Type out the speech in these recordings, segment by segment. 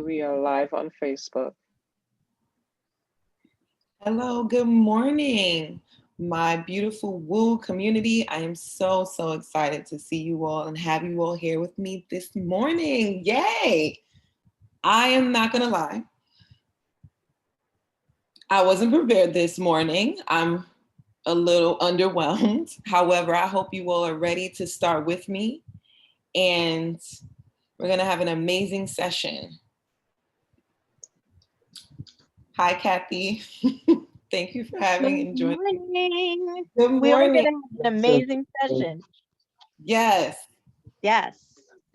And we are live on Facebook. Hello, good morning, my beautiful Woo community. I am so excited to see you all and have you all here with me this morning. Yay! I am not gonna lie. I wasn't prepared this morning. I'm a little underwhelmed. However, I hope you all are ready to start with me and we're gonna have an amazing session. Hi, Kathy. Thank you for having and joining. Morning. Good We are going morning. to have an amazing session. Yes. Yes.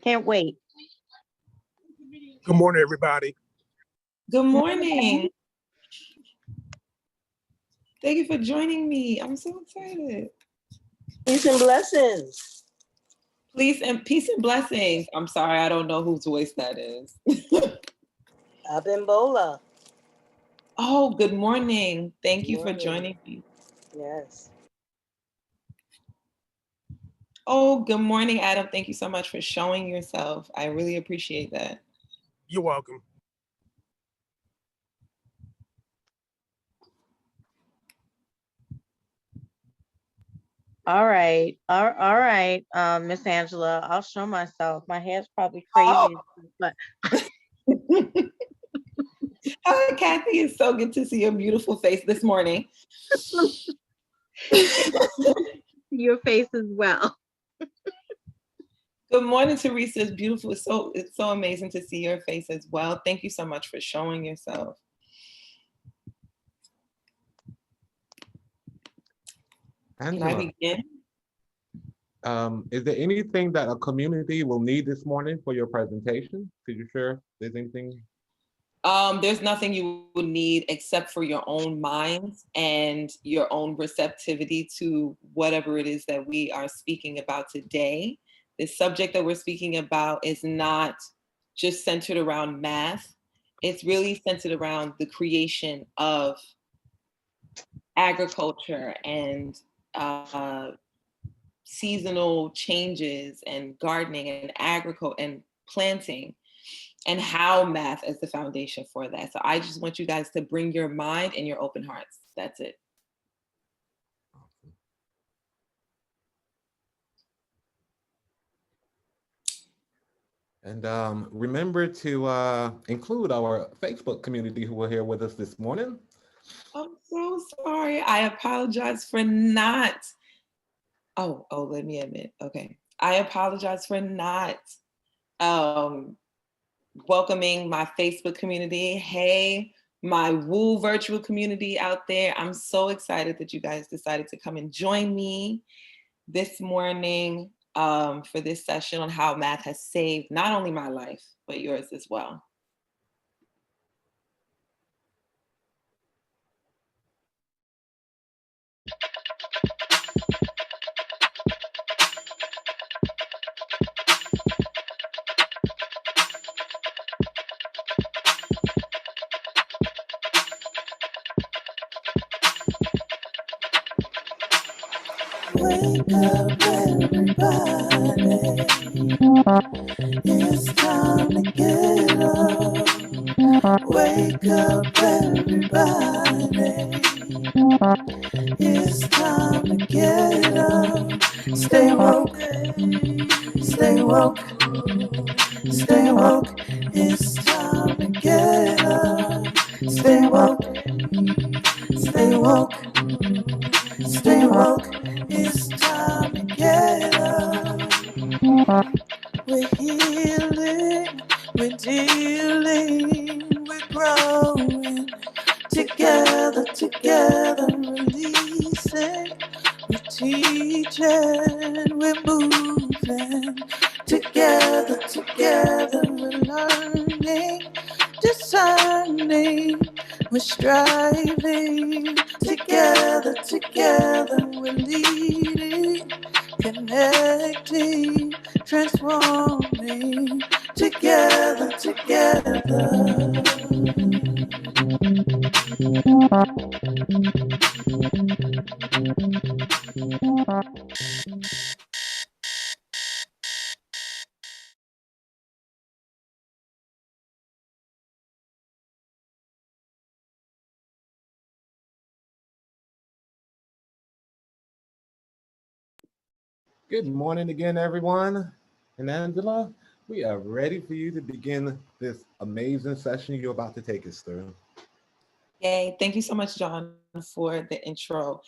Can't wait. Good morning, everybody. Good morning. Thank you for joining me. I'm so excited. Peace and blessings. Peace and blessings. I'm sorry, I don't know whose voice that is. Abimbola. Oh, good morning. Thank you for Morning. joining me. Yes. Oh, good morning, Adam. Thank you so much for showing yourself. I really appreciate that. You're welcome. All right. All right, Miss Angela, I'll show myself. My hair's probably crazy, but Hi, Kathy. It's so good to see your beautiful face this morning. your face as well. Good morning, Teresa. It's beautiful. It's so amazing to see your face as well. Thank you so much for showing yourself. Angela, Can I begin? is there anything that a community will need this morning for your presentation? Could you share if there's anything? There's nothing you would need except for your own minds and your own receptivity to whatever it is that we are speaking about today. The subject that we're speaking about is not just centered around math. It's really centered around the creation of agriculture and seasonal changes and gardening and agriculture and planting and how math is the foundation for that. So I just want you guys to bring your mind and your open hearts. That's it. And remember to include our Facebook community who are here with us this morning. I'm so sorry. I apologize for not. Oh, let me admit. Okay. I apologize for not welcoming my Facebook community. Hey, my Woo virtual community out there. I'm so excited that you guys decided to come and join me this morning for this session on how math has saved not only my life, but yours as well. Wake up, everybody. It's time to get up. Wake up, everybody. It's time to get up. Stay woke, stay woke, stay woke. It's time to get up. Stay woke, stay woke, stay woke. It's time to get up. We're healing, we're dealing, we're growing. Together, releasing. We're teaching, we're moving. Together, we're learning, discerning. We're striving. Together, we're leading, connecting, transforming. Together. Good morning again, everyone. And Angela, we are ready for you to begin this amazing session you're about to take us through. Yay, thank you so much, John, for the intro.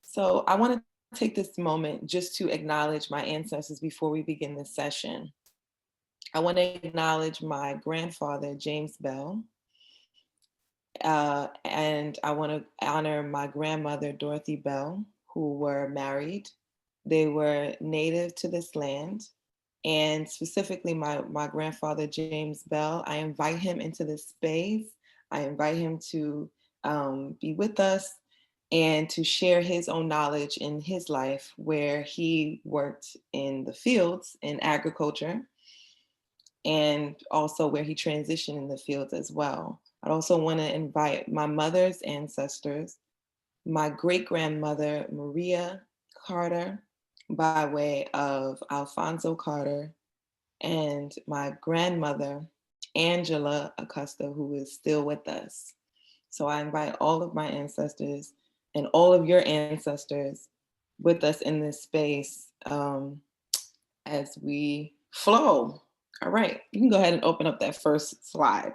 So I want to take this moment just to acknowledge my ancestors before we begin this session. I want to acknowledge my grandfather, James Bell, and I want to honor my grandmother, Dorothy Bell, who were married. They were native to this land. And specifically my grandfather, James Bell, I invite him into this space. I invite him to be with us and to share his own knowledge in his life, where he worked in the fields in agriculture, and also where he transitioned in the fields as well. I also want to invite my mother's ancestors, my great-grandmother, Maria Carter, by way of Alfonso Carter, and my grandmother, Angela Acosta, who is still with us. So I invite all of my ancestors and all of your ancestors with us in this space as we flow. All right, you can go ahead and open up that first slide.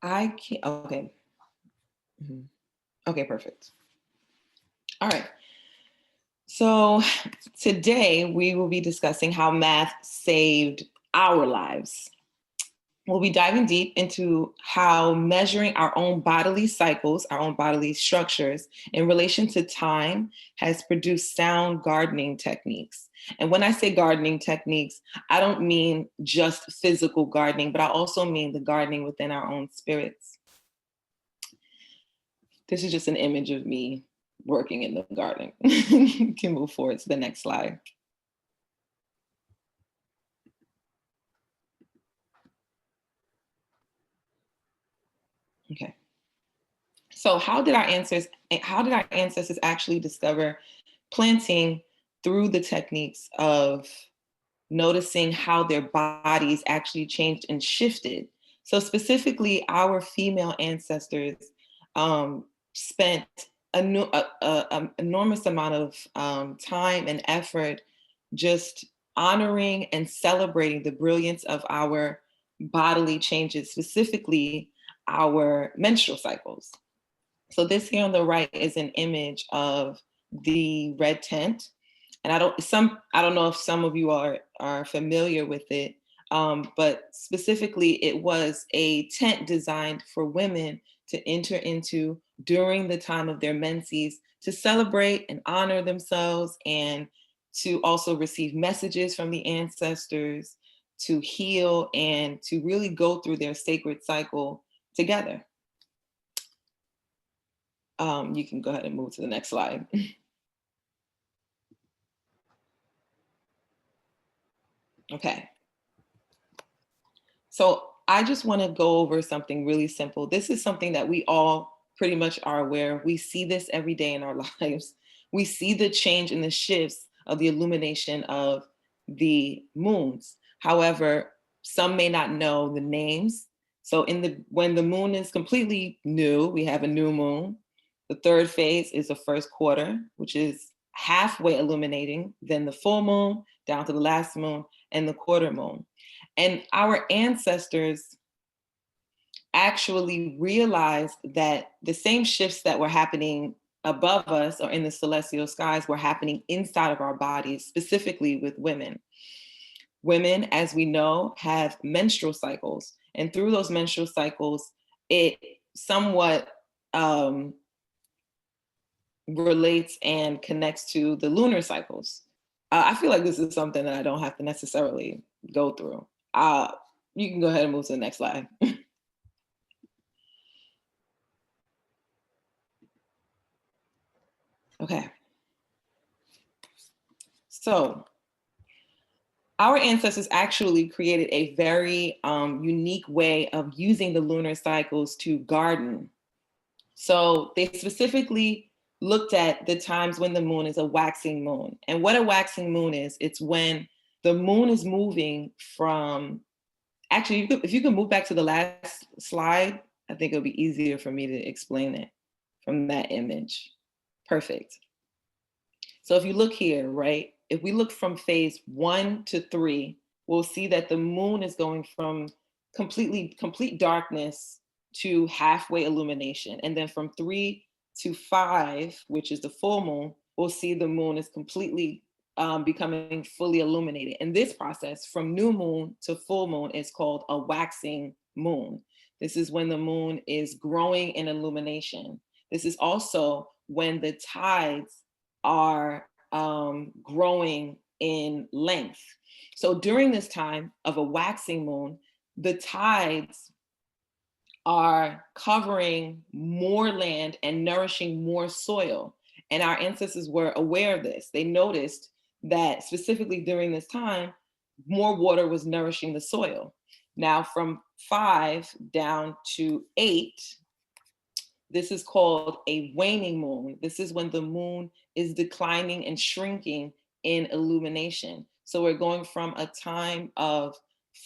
I can't, okay. Okay, perfect. All right. So today we will be discussing how math saved our lives. We'll be diving deep into how measuring our own bodily cycles, our own bodily structures in relation to time has produced sound gardening techniques. And when I say gardening techniques, I don't mean just physical gardening, but I also mean the gardening within our own spirits. This is just an image of me working in the garden. You can move forward to the next slide. Okay. So how did our ancestors actually discover planting through the techniques of noticing how their bodies actually changed and shifted? So specifically, our female ancestors spent an enormous amount of time and effort just honoring and celebrating the brilliance of our bodily changes, specifically our menstrual cycles. So this here on the right is an image of the red tent. And I don't know if some of you are familiar with it, but specifically it was a tent designed for women to enter into during the time of their menses to celebrate and honor themselves, and to also receive messages from the ancestors, to heal, and to really go through their sacred cycle together. You can go ahead and move to the next slide. Okay. So I just want to go over something really simple. This is something that we all pretty much are aware. We see this every day in our lives. We see the change and the shifts of the illumination of the moons. However, some may not know the names. So when the moon is completely new, we have a new moon. The third phase is the first quarter, which is halfway illuminating, then the full moon down to the last moon, and the quarter moon. And our ancestors actually realized that the same shifts that were happening above us or in the celestial skies were happening inside of our bodies, specifically with women. Women, as we know, have menstrual cycles. And through those menstrual cycles, it somewhat relates and connects to the lunar cycles. I feel like this is something that I don't have to necessarily go through. You can go ahead and move to the next slide. Okay. So our ancestors actually created a very unique way of using the lunar cycles to garden. So they specifically looked at the times when the moon is a waxing moon. And what a waxing moon is, it's when the moon is moving from Actually, if you could move back to the last slide, I think it'll be easier for me to explain it from that image. Perfect. So if you look here, right, if we look from phase 1 to 3, we'll see that the moon is going from complete darkness to halfway illumination. And then from 3 to 5, which is the full moon, we'll see the moon is completely becoming fully illuminated. And this process from new moon to full moon is called a waxing moon. This is when the moon is growing in illumination. This is also when the tides are growing in length. So during this time of a waxing moon, the tides are covering more land and nourishing more soil. And our ancestors were aware of this. They noticed that specifically during this time, more water was nourishing the soil. Now from 5 down to 8, this is called a waning moon. This is when the moon is declining and shrinking in illumination. So we're going from a time of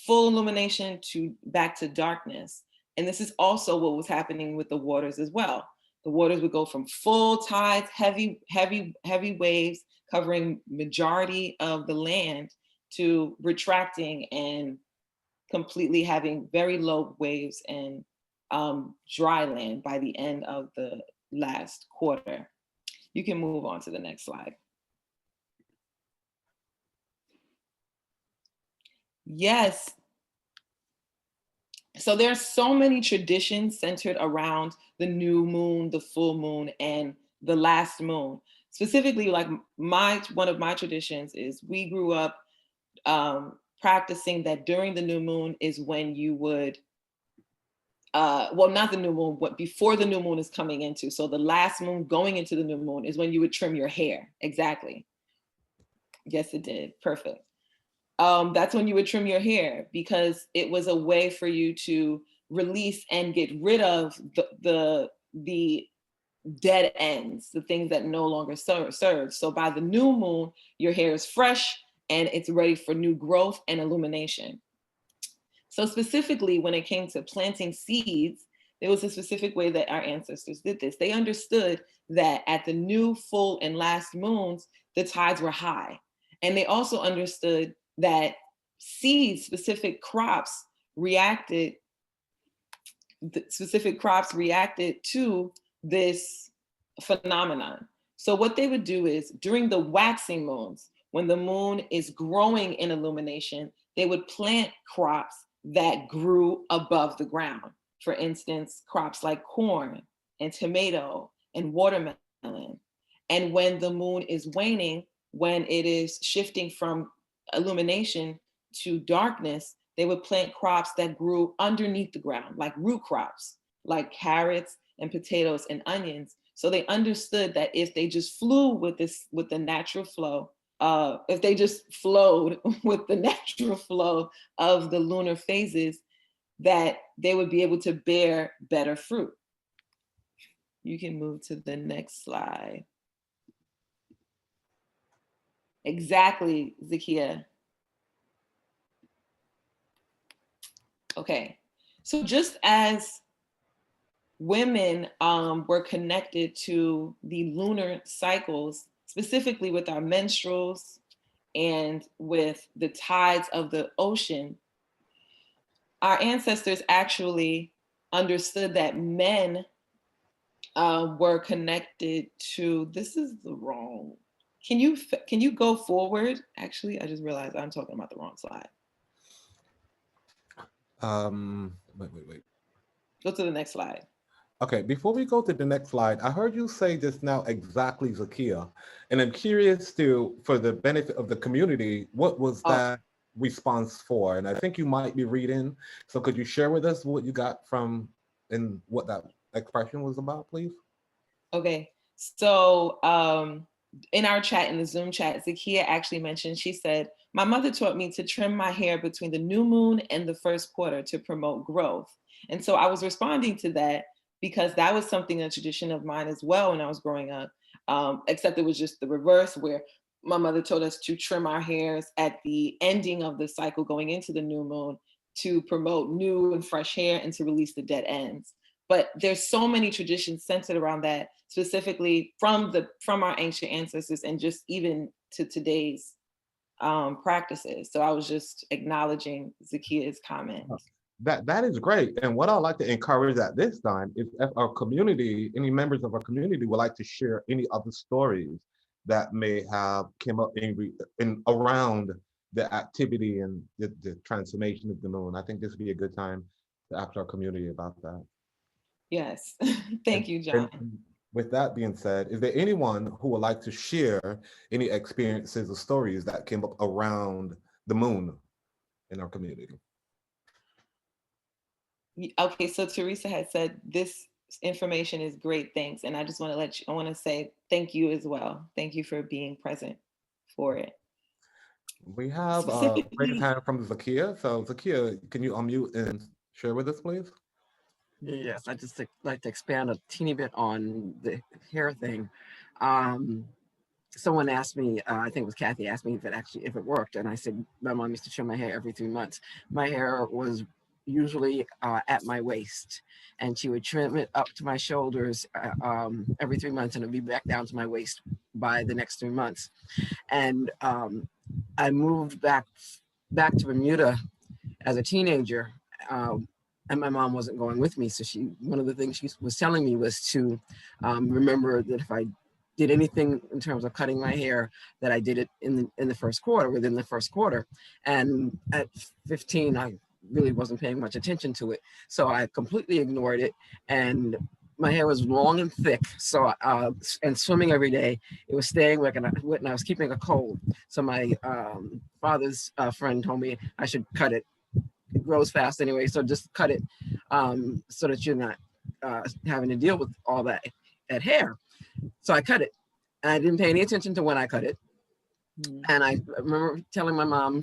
full illumination to back to darkness. And this is also what was happening with the waters as well. The waters would go from full tides, heavy waves covering majority of the land, to retracting and completely having very low waves and dry land by the end of the last quarter. You can move on to the next slide. Yes. So there are so many traditions centered around the new moon, the full moon, and the last moon. Specifically, like one of my traditions is we grew up practicing that during the new moon is when you would, well, not the new moon, but before the new moon is coming into. So the last moon going into the new moon is when you would trim your hair. Exactly. Yes, it did. Perfect. That's when you would trim your hair, because it was a way for you to release and get rid of the dead ends, the things that no longer serve. So by the new moon, your hair is fresh and it's ready for new growth and illumination. So specifically, when it came to planting seeds, there was a specific way that our ancestors did this. They understood that at the new, full, and last moons, the tides were high. And they also understood that seeds, specific crops reacted to this phenomenon. So what they would do is during the waxing moons, when the moon is growing in illumination, they would plant crops that grew above the ground. For instance, crops like corn and tomato and watermelon. And when the moon is waning, when it is shifting from illumination to darkness, they would plant crops that grew underneath the ground, like root crops, like carrots and potatoes and onions. So they understood that if they just flew with the natural flow, if they just flowed with the natural flow of the lunar phases, that they would be able to bear better fruit. You can move to the next slide. Exactly, Zakia. Okay, so just as women were connected to the lunar cycles, specifically with our menstruals and with the tides of the ocean, our ancestors actually understood that men were connected to, this is the wrong, can you go forward? Actually, I just realized I'm talking about the wrong slide. Wait. Go to the next slide. Okay, before we go to the next slide, I heard you say just now exactly, Zakia, and I'm curious for the benefit of the community, what was that response for? And I think you might be reading, so could you share with us what you got from and what that expression was about, please? Okay, so in our chat, in the Zoom chat, Zakia actually mentioned, she said, my mother taught me to trim my hair between the new moon and the first quarter to promote growth. And so I was responding to that because that was something, a tradition of mine as well when I was growing up, except it was just the reverse, where my mother told us to trim our hairs at the ending of the cycle going into the new moon, to promote new and fresh hair and to release the dead ends. But there's so many traditions centered around that, specifically from our ancient ancestors and just even to today's practices. So I was just acknowledging Zakia's comments. That is great. And what I'd like to encourage at this time is if our community, any members of our community would like to share any other stories that may have came up in around the activity and the transformation of the moon. I think this would be a good time to ask our community about that. Yes, thank you, John. And with that being said, is there anyone who would like to share any experiences or stories that came up around the moon in our community? Okay, so Teresa had said this information is great, thanks. And I just want to I want to say thank you as well. Thank you for being present for it. We have a raised hand from Zakia. So Zakia, can you unmute and share with us, please? Yes, I'd just like to expand a teeny bit on the hair thing. Someone asked me, I think it was Kathy, asked me if it worked. And I said, my mom used to trim my hair every 3 months. My hair was usually at my waist, and she would trim it up to my shoulders every 3 months, and it'd be back down to my waist by the next 3 months. And I moved back to Bermuda as a teenager, and my mom wasn't going with me. So one of the things she was telling me was to remember that if I did anything in terms of cutting my hair, that I did it in the first quarter, within the first quarter. And at 15, I really wasn't paying much attention to it. So I completely ignored it. And my hair was long and thick. So, and swimming every day, it was staying wet, and I was keeping a cold. So my father's friend told me I should cut it. It grows fast anyway, so just cut it so that you're not having to deal with all that hair. So I cut it, and I didn't pay any attention to when I cut it. And I remember telling my mom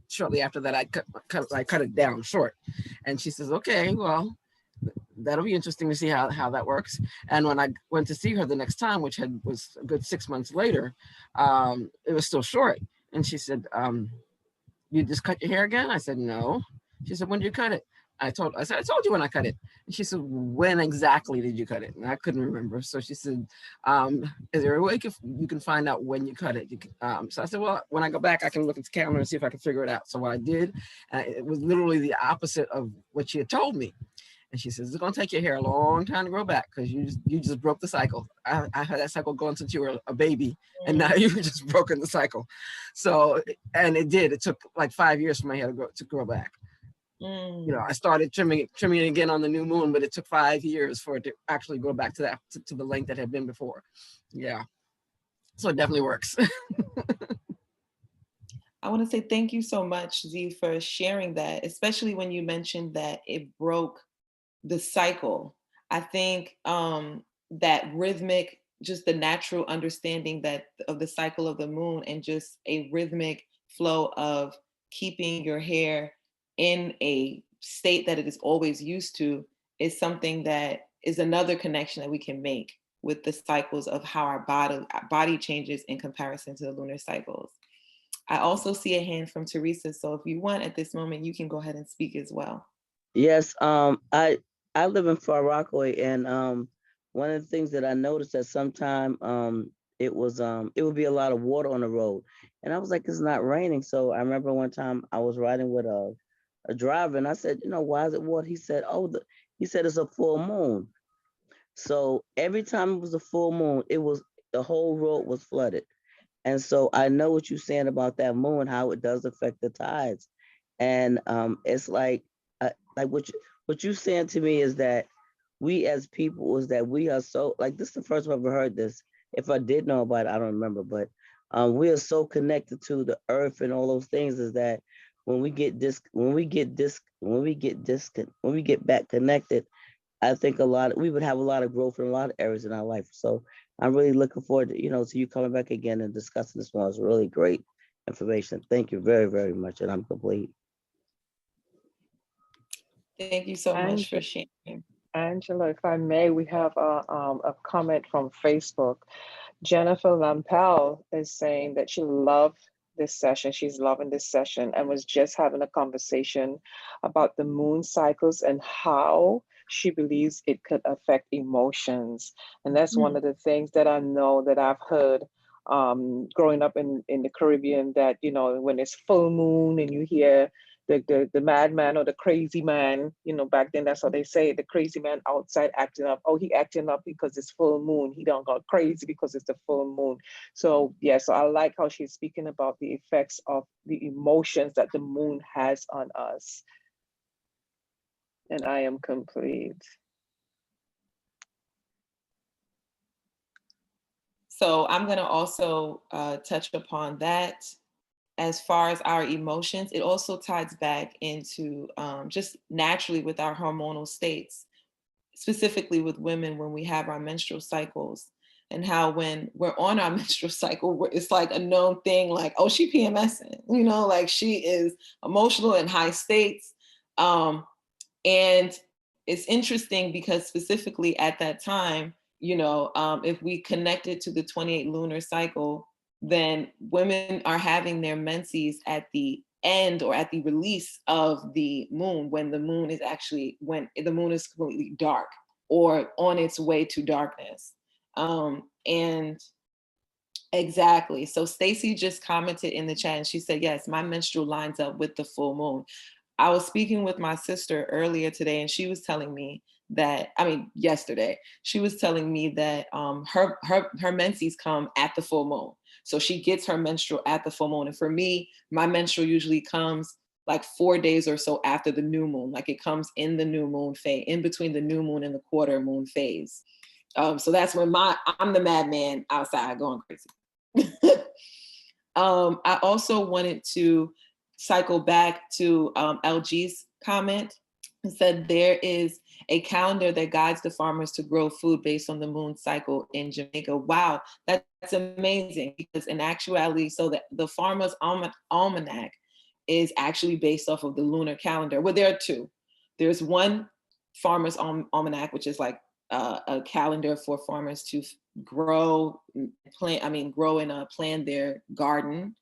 shortly after that I cut it down short, and she says, "Okay, well, that'll be interesting to see how that works." And when I went to see her the next time, which was a good 6 months later, it was still short, and she said, "You just cut your hair again?" I said, "No." She said, "When did you cut it?" I told you when I cut it. And she said, "When exactly did you cut it?" And I couldn't remember. So she said, "Is there a way you can find out when you cut it?" So I said, "Well, when I go back, I can look at the calendar and see if I can figure it out." So what I did, it was literally the opposite of what she had told me. And she says, "It's gonna take your hair a long time to grow back because you just broke the cycle. I had that cycle going since you were a baby, and now you've just broken the cycle." So, and it did. It took like 5 years for my hair to grow back. You know, I started trimming it again on the new moon, but it took 5 years for it to actually grow back to the length that had been before. Yeah, so it definitely works. I want to say thank you so much, Z, for sharing that, especially when you mentioned that it broke the cycle. I think that rhythmic, just the natural understanding of the cycle of the moon and just a rhythmic flow of keeping your hair in a state that it is always used to is something that is another connection that we can make with the cycles of how our body changes in comparison to the lunar cycles. I also see a hand from Teresa. So if you want at this moment, you can go ahead and speak as well. Yes, I live in Far Rockaway, and one of the things that I noticed that sometime it would be a lot of water on the road, and I was like, it's not raining. So I remember one time I was riding with a driver, and I said, why is it water? He said, he said it's a full moon. So every time it was a full moon, the whole road was flooded. And so I know what you're saying about that moon, how it does affect the tides. And it's like what you're saying to me is that we as people we are so, like, this is the first time I've ever heard this. If I did know about it, I don't remember, but we are so connected to the earth and all those things, is that when we get back connected, I think we would have a lot of growth in a lot of areas in our life. So I'm really looking forward to, to you coming back again and discussing this one. It's really great information. Thank you very, very much. And I'm complete. Thank you so much for sharing. Angela, if I may, we have a comment from Facebook. Jennifer Lampel is saying that she loved this session. She's loving this session and was just having a conversation about the moon cycles and how she believes it could affect emotions. And that's one of the things that I know that I've heard growing up in the Caribbean, that, you know, when it's full moon and you hear the madman or the crazy man, you know, back then that's how they say it, the crazy man outside acting up. Oh, he acting up because it's full moon. He don't got crazy because it's the full moon. So yeah, so I like how she's speaking about the effects of the emotions that the moon has on us. And I am complete. So I'm going to also touch upon that. As far as our emotions, it also ties back into just naturally with our hormonal states, specifically with women when we have our menstrual cycles, and how when we're on our menstrual cycle, it's like a known thing, like, oh, she PMSing, you know, like she is emotional in high states. And it's interesting because specifically at that time, you know, if we connect it to the 28 lunar cycle, then women are having their menses at the end or at the release of the moon, when the moon is actually, when the moon is completely dark or on its way to darkness. And exactly. So Stacy just commented in the chat and she said, yes, my menstrual lines up with the full moon. I was speaking with my sister earlier today and she was telling me that, I mean, yesterday, she was telling me that her menses come at the full moon. So she gets her menstrual at the full moon. And for me, my menstrual usually comes like 4 days or so after the new moon. Like it comes in the new moon phase, in between the new moon and the quarter moon phase. So that's when I'm the madman outside going crazy. I also wanted to cycle back to LG's comment. It said there is a calendar that guides the farmers to grow food based on the moon cycle in Jamaica. Wow, that's amazing, because in actuality, so that the farmer's almanac is actually based off of the lunar calendar. Well, there are two. There's one farmer's almanac, which is like a calendar for farmers to grow, grow and plant their garden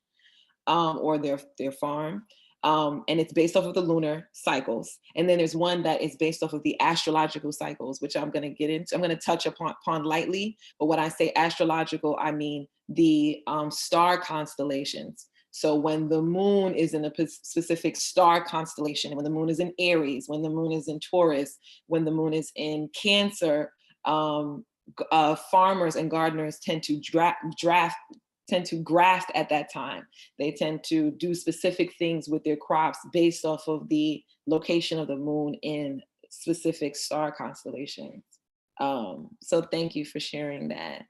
or their farm. And it's based off of the lunar cycles. And then there's one that is based off of the astrological cycles, which I'm going to get into. I'm going to touch upon lightly. But when I say astrological, I mean the star constellations. So when the moon is in a specific star constellation, when the moon is in Aries, when the moon is in Taurus, when the moon is in Cancer, farmers and gardeners tend to graft at that time. They tend to do specific things with their crops based off of the location of the moon in specific star constellations. So thank you for sharing that.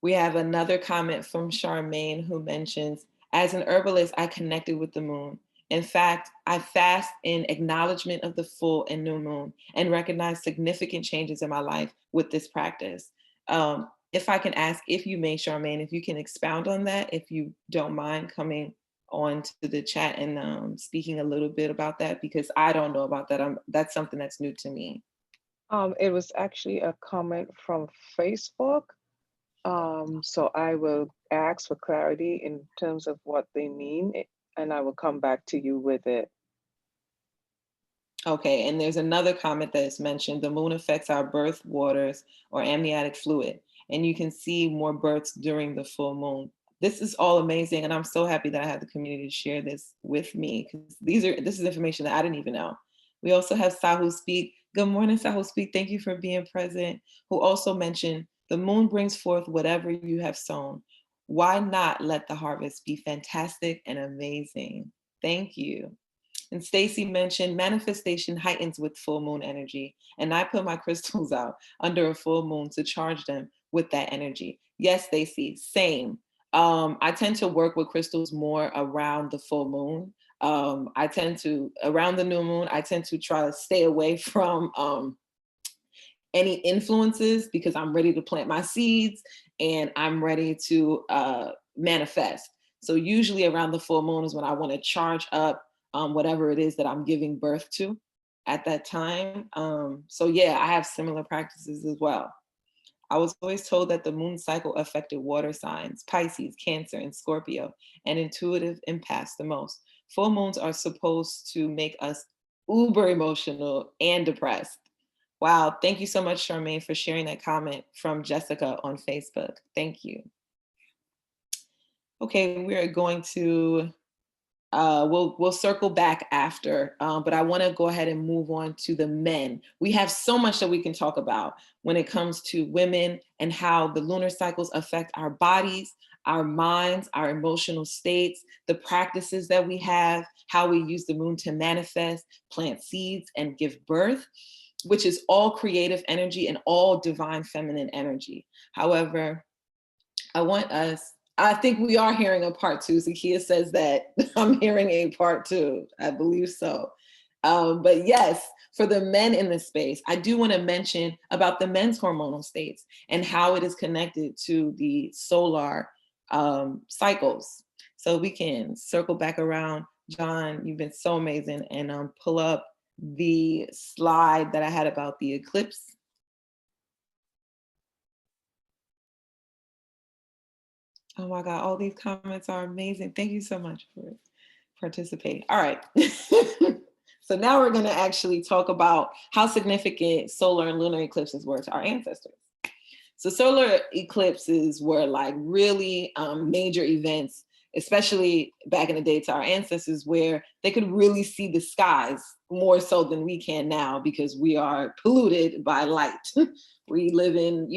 We have another comment from Charmaine who mentions, as an herbalist, I connected with the moon. In fact, I fast in acknowledgement of the full and new moon and recognize significant changes in my life with this practice. If I can ask, if you may, Charmaine, if you can expound on that, if you don't mind coming on to the chat and speaking a little bit about that, because I don't know about that. That's something that's new to me. It was actually a comment from Facebook. So I will ask for clarity in terms of what they mean, and I will come back to you with it. Okay, and there's another comment that is mentioned, the moon affects our birth waters or amniotic fluid, and you can see more births during the full moon. This is all amazing, and I'm so happy that I have the community to share this with me, because this is information that I didn't even know. We also have Sahu Speak. Good morning, Sahu Speak. Thank you for being present. Who also mentioned, the moon brings forth whatever you have sown. Why not let the harvest be fantastic and amazing? Thank you. And Stacy mentioned manifestation heightens with full moon energy. And I put my crystals out under a full moon to charge them with that energy. Yes, Stacy, same. I tend to work with crystals more around the full moon. Around the new moon, I tend to try to stay away from any influences, because I'm ready to plant my seeds and I'm ready to manifest. So usually around the full moon is when I want to charge up whatever it is that I'm giving birth to at that time. So yeah, I have similar practices as well. I was always told that the moon cycle affected water signs, Pisces, Cancer, and Scorpio, and intuitive empaths the most. Full moons are supposed to make us uber emotional and depressed. Wow, thank you so much, Charmaine, for sharing that comment from Jessica on Facebook. Thank you. Okay, we're going to, we'll circle back after, but I wanna go ahead and move on to the men. We have so much that we can talk about when it comes to women and how the lunar cycles affect our bodies, our minds, our emotional states, the practices that we have, how we use the moon to manifest, plant seeds, and give birth, which is all creative energy and all divine feminine energy. However, I think we are hearing a part two. Zakia says that I'm hearing a part two. I believe so. But yes, for the men in this space, I do want to mention about the men's hormonal states and how it is connected to the solar cycles. So we can circle back around. John, you've been so amazing, and pull up the slide that I had about the eclipse. Oh my God, all these comments are amazing. Thank you so much for participating. All right. So now we're gonna actually talk about how significant solar and lunar eclipses were to our ancestors. So solar eclipses were like really major events, especially back in the day to our ancestors, where they could really see the skies more so than we can now because we are polluted by light. We live in,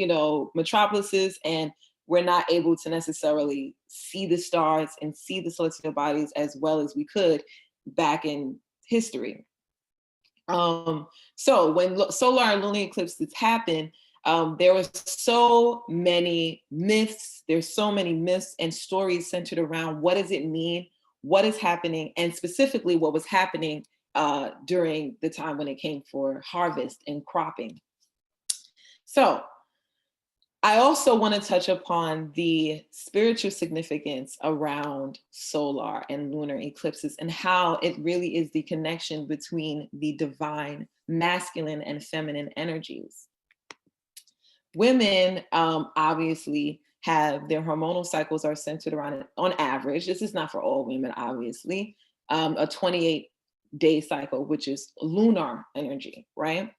metropolises, and we're not able to necessarily see the stars and see the celestial bodies as well as we could back in history. So when solar and lunar eclipses happen, there were so many myths. There's so many myths and stories centered around what does it mean, what is happening, and specifically what was happening during the time when it came for harvest and cropping. So I also want to touch upon the spiritual significance around solar and lunar eclipses and how it really is the connection between the divine masculine and feminine energies. Women obviously have their hormonal cycles are centered around, on average, this is not for all women, obviously, a 28-day cycle, which is lunar energy, right?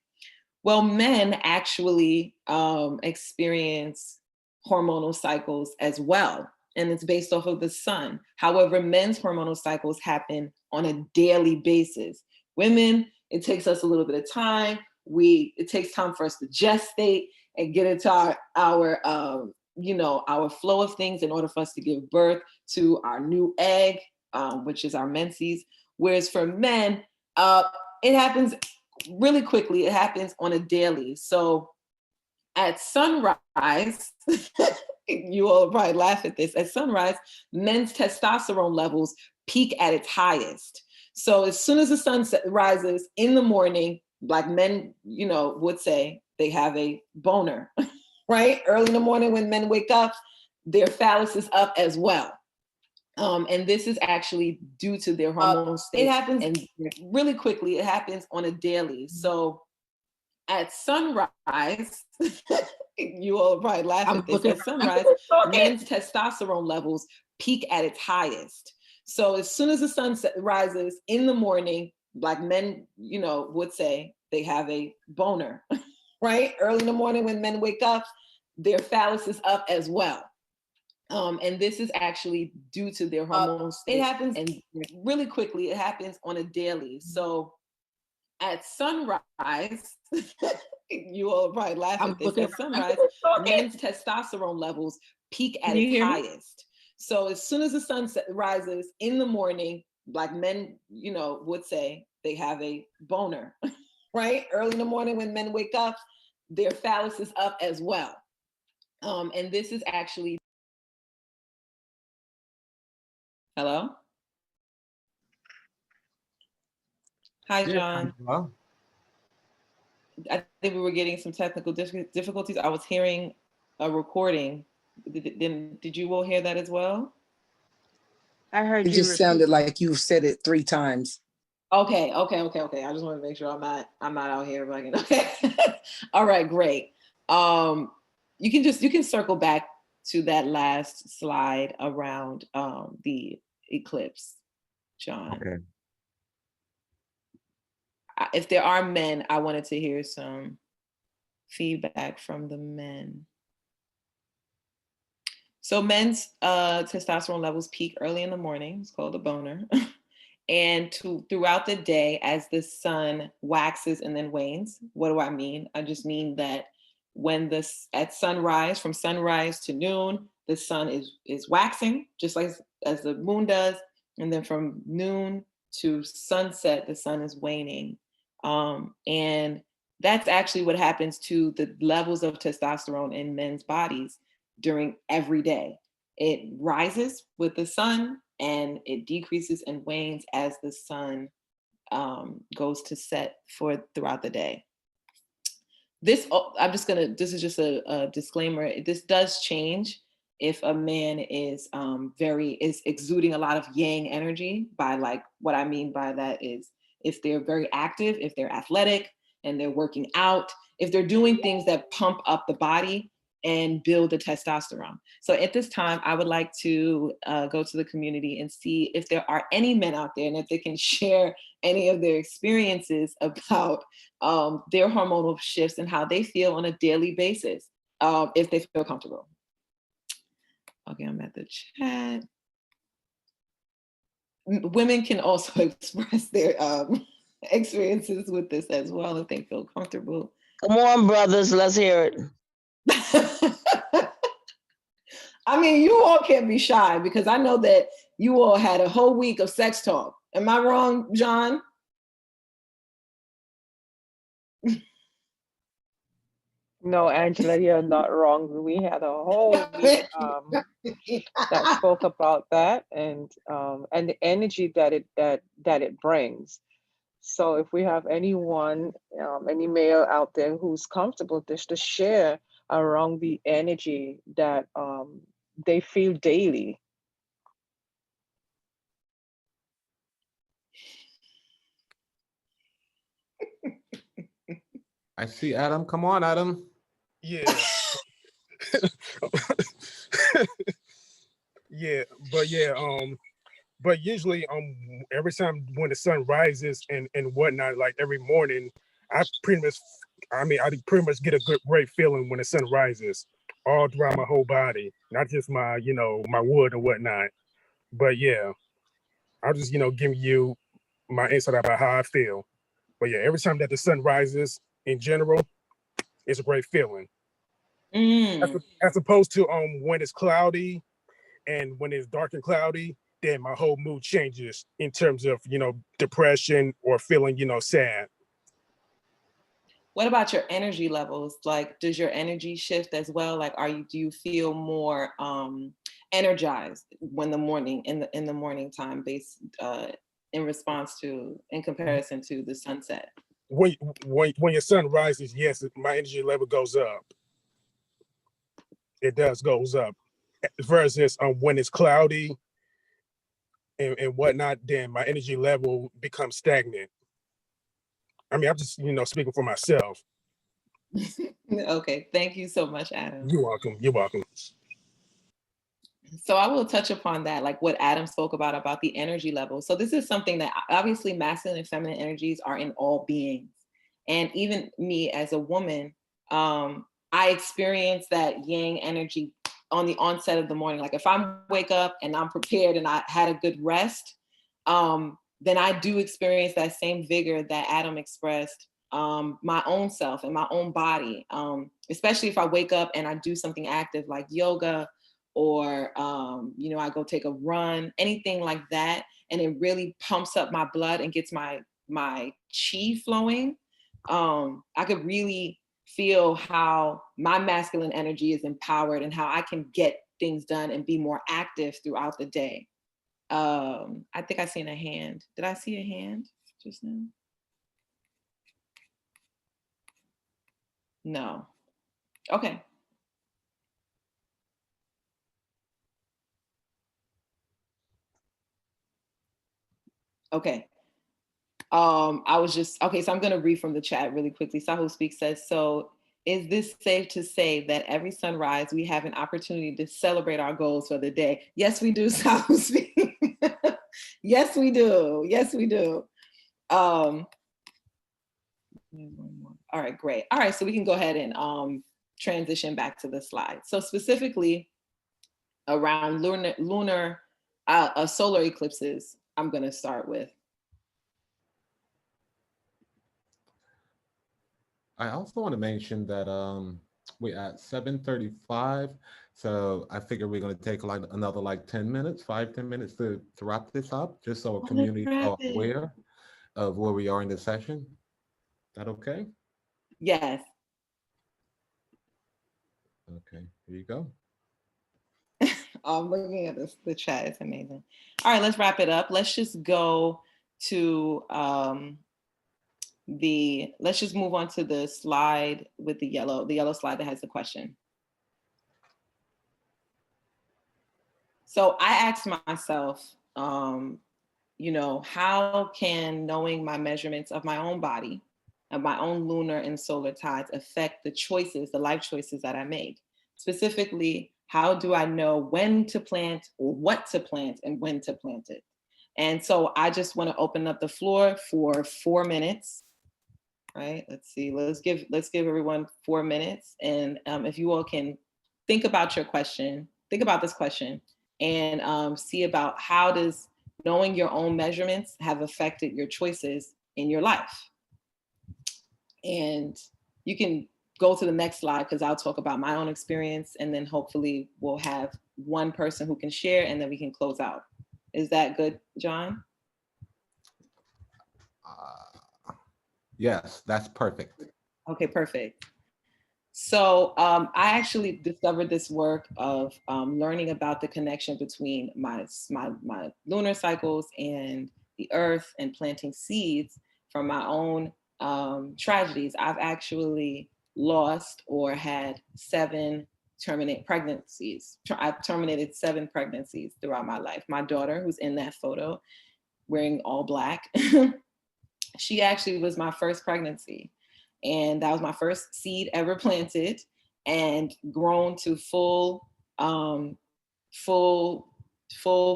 Well, men actually experience hormonal cycles as well, and it's based off of the sun. However, men's hormonal cycles happen on a daily basis. Women, it takes us a little bit of time. It takes time for us to gestate and get into our flow of things in order for us to give birth to our new egg, which is our menses. Whereas for men, it happens really quickly. It happens on a daily. So at sunrise, you all probably laugh at this. At sunrise, men's testosterone levels peak at its highest. So as soon as the sun rises in the morning, like men, would say they have a boner, right? Early in the morning when men wake up, their phallus is up as well. And this is actually due to their hormonal state. It happens and really quickly. It happens on a daily. So at sunrise, you all probably laugh at this. At sunrise, men's testosterone levels peak at its highest. So as soon as the sun rises in the morning, like men, would say they have a boner, right? Early in the morning when men wake up, their phallus is up as well. And this is actually due to their hormonal state. It happens and really quickly. It happens on a daily. So at sunrise, you all probably laugh at this. At sunrise, men's testosterone levels peak at its highest. So as soon as the sun rises in the morning, like men, would say they have a boner, right? Early in the morning when men wake up, their phallus is up as well. And this is actually, hello? Hi, John. Well, I think we were getting some technical difficulties. I was hearing a recording. Did you all hear that as well? I heard It you just repeat. sounded like you said it 3 times. Okay. I just want to make sure I'm not out here bugging. Okay. All right, great. you can circle back to that last slide around the eclipse, John. Okay. If there are men, I wanted to hear some feedback from the men. So men's testosterone levels peak early in the morning. It's called a boner. And throughout the day, as the sun waxes and then wanes. What do I mean? I just mean that when at sunrise, from sunrise to noon, the sun is waxing, just like as the moon does. And then from noon to sunset, the sun is waning. And that's actually what happens to the levels of testosterone in men's bodies during every day. It rises with the sun and it decreases and wanes as the sun goes to set throughout the day. This is just a disclaimer. This does change if a man is exuding a lot of yang energy. By like, what I mean by that is if they're very active, if they're athletic and they're working out, if they're doing things that pump up the body and build the testosterone. So at this time, I would like to go to the community and see if there are any men out there and if they can share any of their experiences about their hormonal shifts and how they feel on a daily basis, if they feel comfortable. Okay, I'm at the chat. Women can also express their experiences with this as well if they feel comfortable. Come on, brothers, let's hear it. I mean, you all can't be shy because I know that you all had a whole week of sex talk. Am I wrong, John? No, Angela, you're not wrong. We had a whole week that spoke about that and the energy that it brings. So if we have anyone, any male out there who's comfortable just to share around the energy that they feel daily. I see Adam. Come on, Adam. Yeah. Yeah, but usually every time when the sun rises and whatnot, like every morning, I pretty much get a great feeling when the sun rises all throughout my whole body, not just my my wood and whatnot. But yeah, I'm just giving you my insight about how I feel. But yeah, every time that the sun rises in general, it's a great feeling. As opposed to when it's cloudy and when it's dark and cloudy, then my whole mood changes in terms of depression or feeling sad. What about your energy levels? Like, does your energy shift as well? Like, do you feel more energized in the morning time, in comparison to the sunset? When your sun rises, yes, my energy level goes up. It goes up. Versus when it's cloudy and whatnot, then my energy level becomes stagnant. I mean, I'm just speaking for myself. Okay, thank you so much, Adam. You're welcome. You're welcome. So I will touch upon that, like what Adam spoke about the energy level. So this is something that obviously masculine and feminine energies are in all beings. And even me as a woman, I experience that yang energy on the onset of the morning. Like if I wake up and I'm prepared and I had a good rest, then I do experience that same vigor that Adam expressed, my own self and my own body, especially if I wake up and I do something active like yoga or, I go take a run, anything like that. And it really pumps up my blood and gets my chi flowing. I could really feel how my masculine energy is empowered and how I can get things done and be more active throughout the day. I think I seen a hand. Did I see a hand just now? No. Okay. Okay. So I'm going to read from the chat really quickly. Sahu Speak says, so is this safe to say that every sunrise we have an opportunity to celebrate our goals for the day? Yes, we do, South. Yes, we do. Yes, we do. All right, great. All right, so we can go ahead and transition back to the slide. So specifically around solar eclipses, I'm going to start with. I also want to mention that we're at 7:35, so I figure we're going to take like another like 10 minutes, 5-10 minutes to wrap this up, just so our community are aware of where we are in this session. Is that okay? Yes. Okay, here you go. I'm looking at the chat. It's amazing. All right, let's wrap it up. Let's just go to let's just move on to the slide with the yellow slide that has the question. So I asked myself, you know, how can knowing my measurements of my own body, of my own lunar and solar tides affect the choices, the life choices that I make? Specifically, how do I know when to plant or what to plant and when to plant it? And so I just want to open up the floor for 4 minutes. Right, let's see, let's give everyone 4 minutes. And if you all can think about your question, think about this question and see about how does knowing your own measurements have affected your choices in your life. And you can go to the next slide because I'll talk about my own experience and then hopefully we'll have one person who can share and then we can close out. Is that good, John? Yes, that's perfect. Okay, perfect. So I actually discovered this work of learning about the connection between my lunar cycles and the earth and planting seeds from my own tragedies. I've actually lost or had 7 terminate pregnancies. I've terminated 7 pregnancies throughout my life. My daughter, who's in that photo, wearing all black, she actually was my first pregnancy. And that was my first seed ever planted and grown to full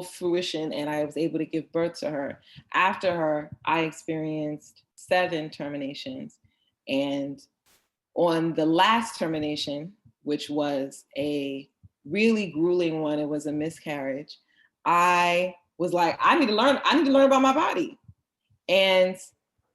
fruition. And I was able to give birth to her. After her, I experienced 7 terminations. And on the last termination, which was a really grueling one, it was a miscarriage, I was like, I need to learn about my body. And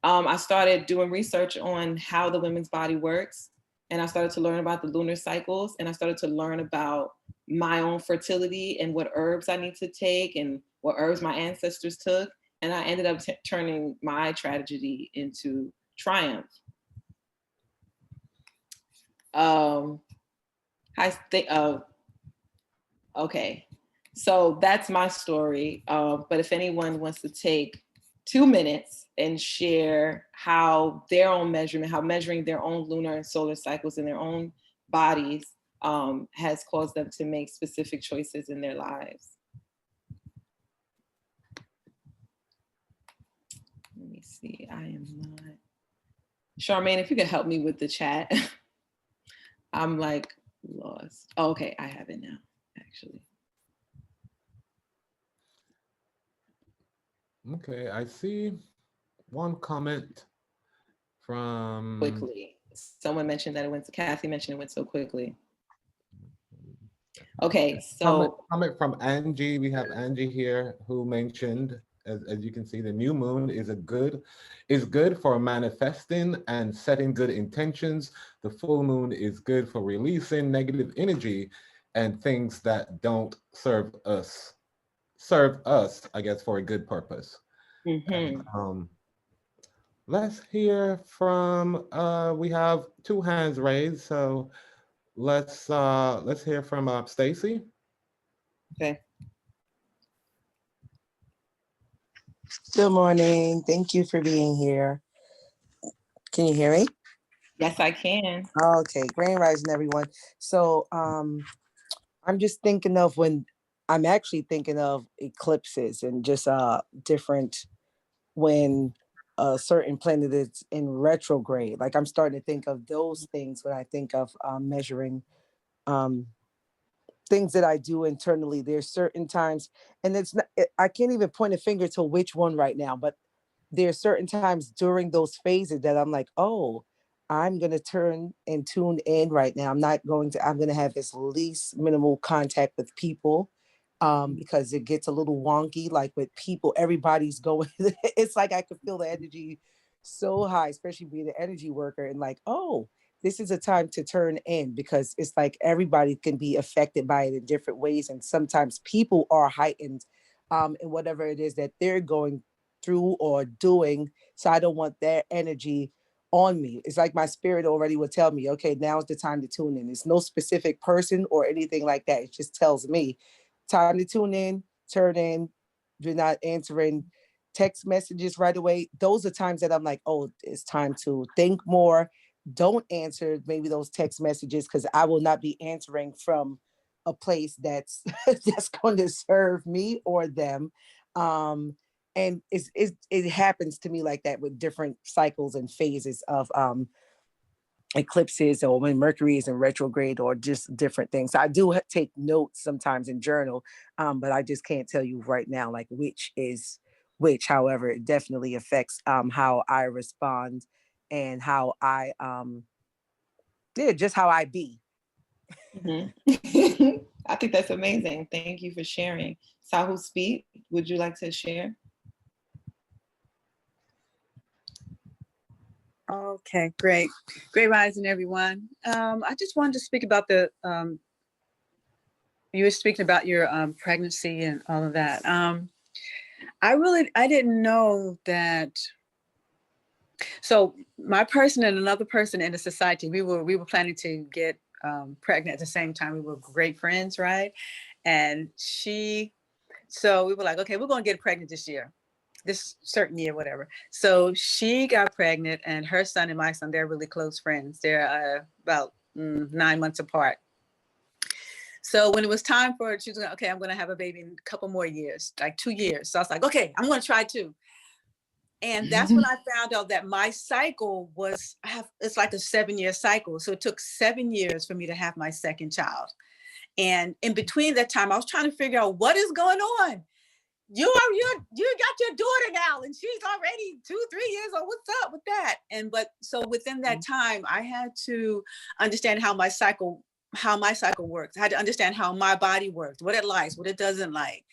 I started doing research on how the women's body works. And I started to learn about the lunar cycles. And I started to learn about my own fertility and what herbs I need to take and what herbs my ancestors took. And I ended up turning my tragedy into triumph. Okay, so that's my story. But if anyone wants to take 2 minutes and share how their own measurement, how measuring their own lunar and solar cycles in their own bodies has caused them to make specific choices in their lives. Let me see, I am not. Charmaine, if you could help me with the chat. I'm like lost. Oh, okay, I have it now, actually. Okay, I see one comment from... Quickly. Someone mentioned that Kathy mentioned it went so quickly. Okay, so... Comment from Angie. We have Angie here who mentioned, as you can see, the new moon is good for manifesting and setting good intentions. The full moon is good for releasing negative energy and things that don't serve us, I guess, for a good purpose. Mm-hmm. And, let's hear from, we have 2 hands raised, so let's hear from Stacy. Okay. Good morning. Thank you for being here. Can you hear me? Yes, I can. Okay, grand rising, everyone. So I'm just thinking of I'm actually thinking of eclipses and just different when a certain planet that's in retrograde. Like I'm starting to think of those things when I think of measuring um, things that I do internally. There's certain times, and it's not, I can't even point a finger to which one right now, but there's certain times during those phases that I'm like, oh, I'm going to turn and tune in right now. I'm going to have as least minimal contact with people because it gets a little wonky. Like with people, everybody's going, it's like I could feel the energy so high, especially being an energy worker, and like, oh, this is a time to turn in because it's like everybody can be affected by it in different ways. And sometimes people are heightened in whatever it is that they're going through or doing. So I don't want their energy on me. It's like my spirit already would tell me, okay, now's the time to tune in. It's no specific person or anything like that. It just tells me time to tune in, turn in. You're not answering text messages right away. Those are times that I'm like, oh, it's time to think more. Don't answer maybe those text messages because I will not be answering from a place that's that's going to serve me or them. And it happens to me like that with different cycles and phases of eclipses or when Mercury is in retrograde or just different things. So I do take notes sometimes in journal, but I just can't tell you right now like which is which. However, it definitely affects how I respond and how I just how I be. I think that's amazing. Thank you for sharing. Sahu Speed, would you like to share? Okay, great. Great rising, everyone. I just wanted to speak about you were speaking about your pregnancy and all of that. I didn't know that. So my person and another person in the society, we were planning to get pregnant at the same time. We were great friends, right? And so we were like, okay, we're going to get pregnant this certain year, whatever. So she got pregnant and her son and my son, they're really close friends. They're about 9 months apart. So when it was time for it, she was like, okay, I'm going to have a baby in a couple more years, like 2 years. So I was like, okay, I'm going to try too. And that's when I found out that my cycle it's like a 7-year cycle. So it took 7 years for me to have my second child. And in between that time, I was trying to figure out what is going on. You got your daughter now and she's already 2-3 years old. What's up with that? But so within that time, I had to understand how my cycle works. I had to understand how my body works, what it likes, what it doesn't like.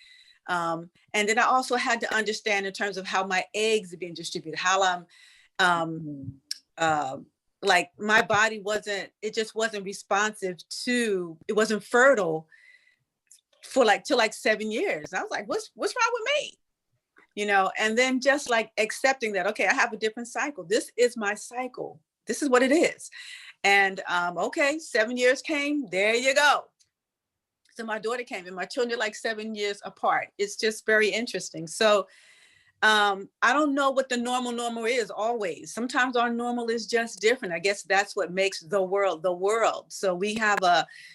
And then I also had to understand in terms of how my eggs are being distributed, how I'm like my body wasn't responsive it wasn't fertile for till 7 years. I was like, what's wrong with me? And then just like accepting that, okay, I have a different cycle. This is my cycle. This is what it is. And okay, 7 years came, there you go. So my daughter came and my children are like 7 years apart. It's just very interesting. So I don't know what the normal is always. Sometimes our normal is just different. I guess that's what makes the world. So we have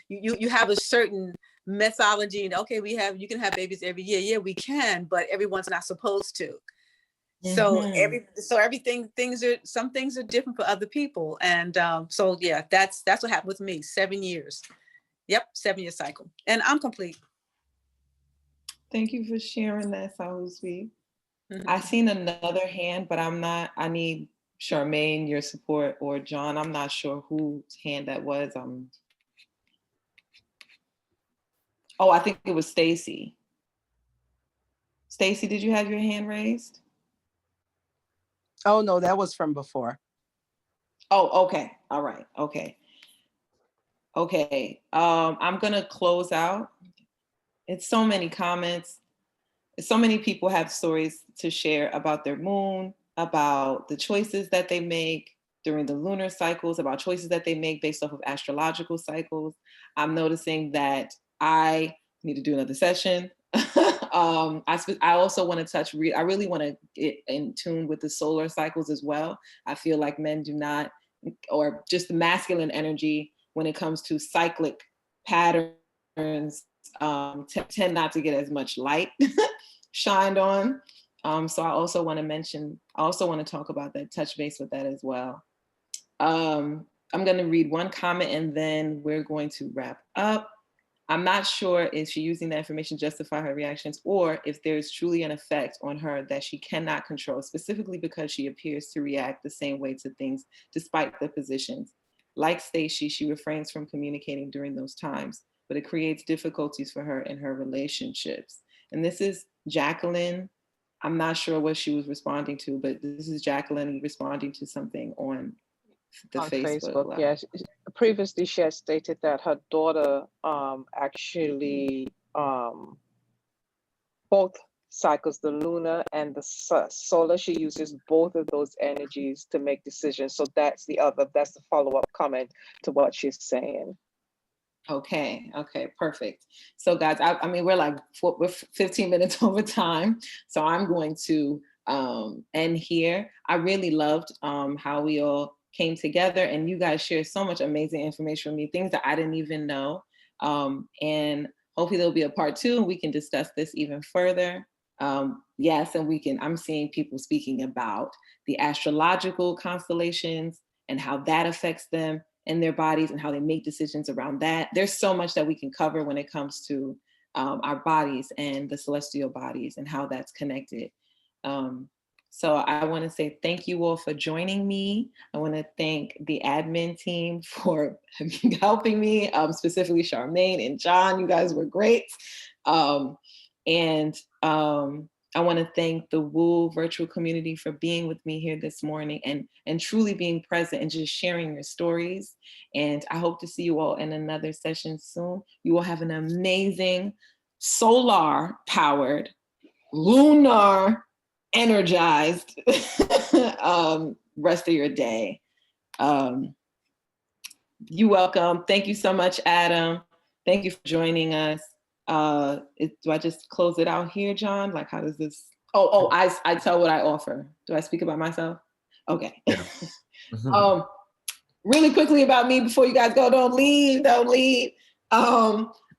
you have a certain methodology, and okay, you can have babies every year. Yeah, we can, but everyone's not supposed to. So some things are different for other people. And so yeah, that's what happened with me. 7 years. Yep, 7-year cycle. And I'm complete. Thank you for sharing that, Sahu Sweet. I seen another hand, but I need Charmaine, your support, or John. I'm not sure whose hand that was. Oh, I think it was Stacy. Stacy, did you have your hand raised? Oh no, that was from before. Oh, okay. All right. Okay. I'm gonna close out. It's so many comments. So many people have stories to share about their moon, about the choices that they make during the lunar cycles, about choices that they make based off of astrological cycles. I'm noticing that I need to do another session. I also want to I really want to get in tune with the solar cycles as well. I feel like men do not, or just the masculine energy when it comes to cyclic patterns tend not to get as much light shined on. So I also want to talk about that, touch base with that as well. I'm going to read one comment and then we're going to wrap up. I'm not sure if she's using that information to justify her reactions or if there's truly an effect on her that she cannot control, specifically because she appears to react the same way to things despite the positions. Like Stacy, she refrains from communicating during those times, but it creates difficulties for her in her relationships. And this is Jacqueline. I'm not sure what she was responding to, but this is Jacqueline responding to something on the on Facebook Facebook. Live. Yes. Previously, she had stated that her daughter actually both cycles, the lunar and the solar, she uses both of those energies to make decisions. So that's the follow-up comment to what she's saying. Okay, perfect. So guys, I mean, we're 15 minutes over time. So I'm going to end here. I really loved how we all came together and you guys shared so much amazing information with me, things that I didn't even know. And hopefully there'll be a part 2 and we can discuss this even further. Yes, and I'm seeing people speaking about the astrological constellations and how that affects them and their bodies and how they make decisions around that. There's so much that we can cover when it comes to our bodies and the celestial bodies and how that's connected. So I want to say thank you all for joining me. I want to thank the admin team for helping me, specifically Charmaine and John. You guys were great. I want to thank the WOO virtual community for being with me here this morning and truly being present and just sharing your stories. And I hope to see you all in another session soon. You will have an amazing solar powered, lunar energized rest of your day. You're welcome. Thank you so much, Adam. Thank you for joining us. Do I just close it out here, John? Like, how does this? I tell what I offer. Do I speak about myself? Okay. Yeah. Really quickly about me before you guys go. Don't leave.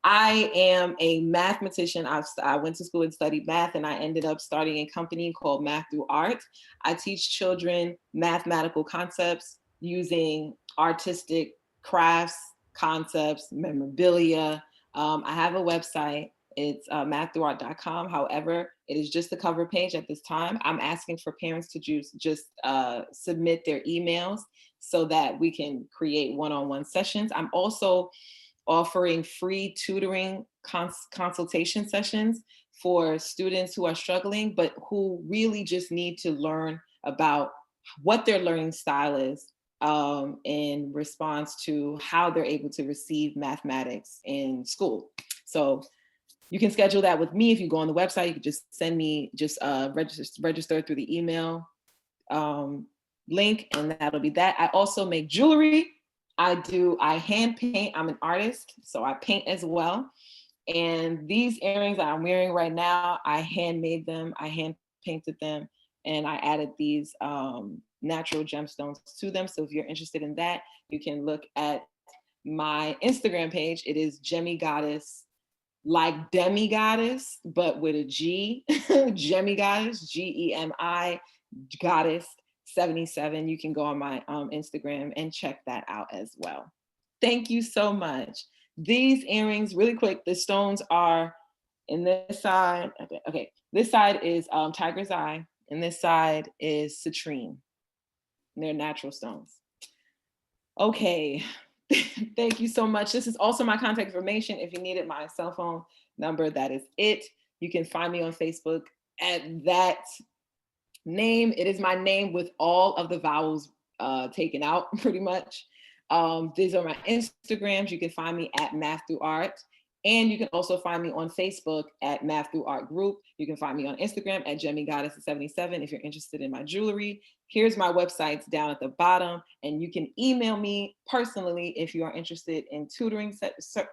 I am a mathematician. I went to school and studied math, and I ended up starting a company called Math Through Art. I teach children mathematical concepts using artistic crafts, concepts, memorabilia. I have a website. It's maththroughart.com. However, it is just the cover page at this time. I'm asking for parents to just submit their emails so that we can create one-on-one sessions. I'm also offering free tutoring consultation sessions for students who are struggling, but who really just need to learn about what their learning style is in response to how they're able to receive mathematics in school. So you can schedule that with me. If you go on the website, you can just send me, register through the email link, and that'll be that. I also make jewelry. I hand paint. I'm an artist, so I paint as well. And these earrings that I'm wearing right now, I handmade them, I hand painted them, and I added these natural gemstones to them. So if you're interested in that, you can look at my Instagram page. It is Gemi Goddess, like demi-goddess, but with a G, Gemi Goddess, Gemi Goddess 77. You can go on my Instagram and check that out as well. Thank you so much. These earrings, really quick, the stones are in this side. Okay. This side is Tiger's Eye, and this side is citrine. They're natural stones. Okay. Thank you so much. This is also my contact information. If you needed my cell phone number, that is it. You can find me on Facebook at that name. It is my name with all of the vowels taken out, pretty much. These are my Instagrams. You can find me at Math Through Art. And you can also find me on Facebook at Math Through Art Group. You can find me on Instagram at Gemi Goddess 77 if you're interested in my jewelry. Here's my websites down at the bottom. And you can email me personally if you are interested in tutoring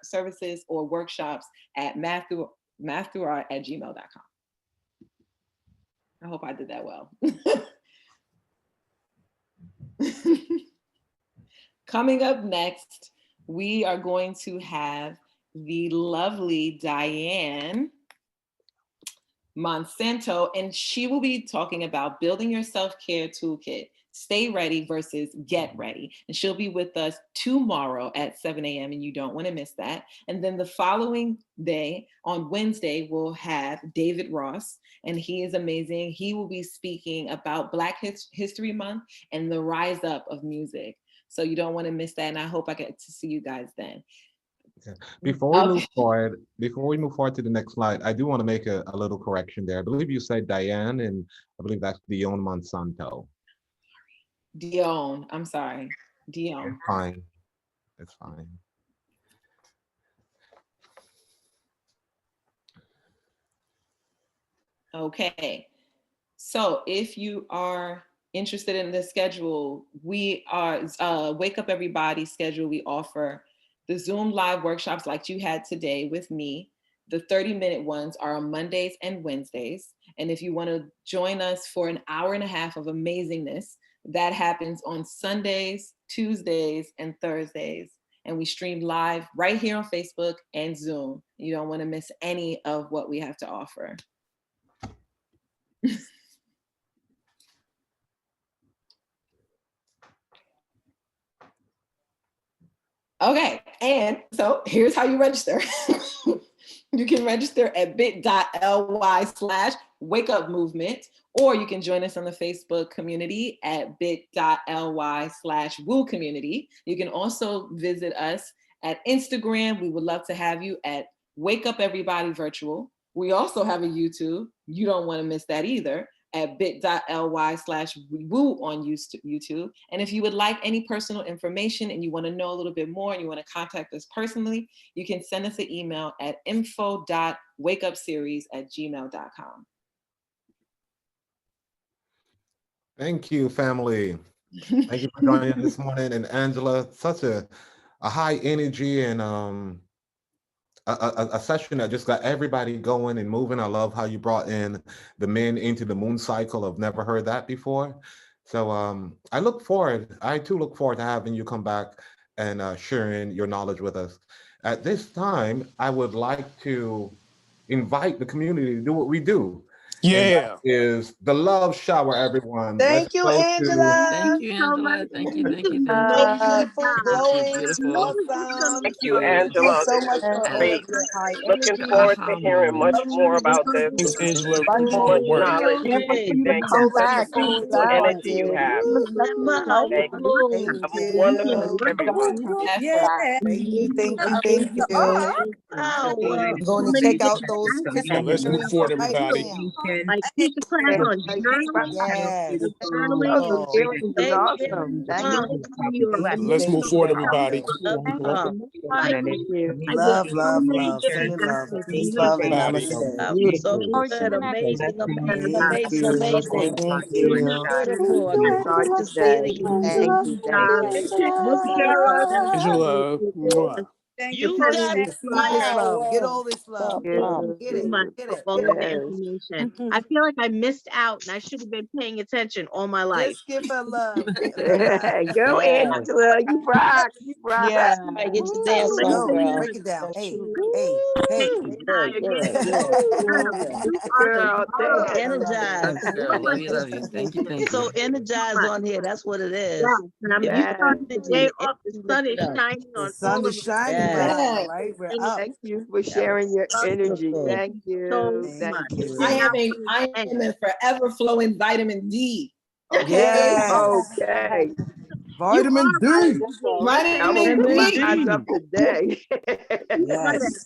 services or workshops at maththroughart@gmail.com. I hope I did that well. Coming up next, we are going to have the lovely Diane Monsanto, and she will be talking about building your self-care toolkit. Stay ready versus get ready. And she'll be with us tomorrow at 7 a.m. and you don't want to miss that. And then the following day, on Wednesday, we'll have David Ross, and he is amazing. He will be speaking about Black History Month and the rise up of music. So you don't want to miss that. And I hope I get to see you guys then. Okay. Before we move forward to the next slide, I do want to make a little correction there. I believe you said Diane, and I believe that's Dion Monsanto. Dion, I'm sorry. Dion. It's fine. It's fine. Okay. So if you are interested in the schedule, we are Wake Up Everybody schedule. We offer the Zoom live workshops like you had today with me. The 30-minute ones are on Mondays and Wednesdays. And if you want to join us for an hour and a half of amazingness, that happens on Sundays, Tuesdays, and Thursdays. And we stream live right here on Facebook and Zoom. You don't want to miss any of what we have to offer. Okay, and so here's how you register. You can register at bit.ly/wakeupmovement, or you can join us on the Facebook community at bit.ly/woo community. You can also visit us at Instagram. We would love to have you at Wake Up Everybody Virtual. We also have a YouTube. You don't want to miss that either, at bit.ly/woo on YouTube. And if you would like any personal information and you want to know a little bit more and you want to contact us personally, you can send us an email at info.wakeupseries@gmail.com. Thank you, family. Thank you for joining us this morning. And Angela, such a high energy and a session that just got everybody going and moving. I love how you brought in the men into the moon cycle. I've never heard that before. So I too look forward to having you come back and sharing your knowledge with us. At this time, I would like to invite the community to do what we do. Yeah. Is the love shower, everyone. Thank you, Angela. Thank you, Angela. Thank you, thank you, thank you. Beautiful, Thank you, glowing, beautiful. awesome. Thank you, Thank you Angela. so This much is for all great. of your high Looking energy. forward to Aha hearing much moment. more about this. Thanks, Angela. Thank So Good much work. knowledge. Yay. Thank you. So Such a looking forward to powerful more. energy you have. Wow. Thank you. Thank Have a wonderful you. everyone. Yeah. Thank you, thank you, Wow. thank you. Wow. I'm going to check out those Yeah, Christmas let's move earrings forward, right everybody. now. And Yes. beautiful. Thank It's you. awesome. Thank Wow. you. Thank you, Let's thank move you, forward, thank everybody. you. Wow. Thank you. Love, love, love. Sending love. Peace, love, and Everybody. namaste. That was so Oh, good. Amazing, amazing, Thank amazing, you. amazing. Thank you. Beautiful. I you, can't wait Angela. to see it again. Thank you. Thank you. Angela. Mwah. Thank you, You got President. See this love. Get wow. all this love. Wow. Get it. You. Get it. Yes. Just give her love. Give her love. Go, Yes. Angela. You rock. You rock. Yeah. All right, get your There dance we on, go. girl. Break it down. Hey, Woo. hey, hey. Good, good, good. Good. Girl, So thanks. I love it. Love you, energized. girl. Love you, love you. Thank you, thank So you. energized on here. That's what it is. Your Yes. energy, energy lifted up. The sun is shining right Yes. now, right? We're up. Thank you for That sharing was your energy. beautiful. Thank you. Thank Thank you. you. I am a forever flowing vitamin D. Okay. Yes. Okay. Vitamin D. I'm gonna Vitamin put my D. eyes up today. Yes.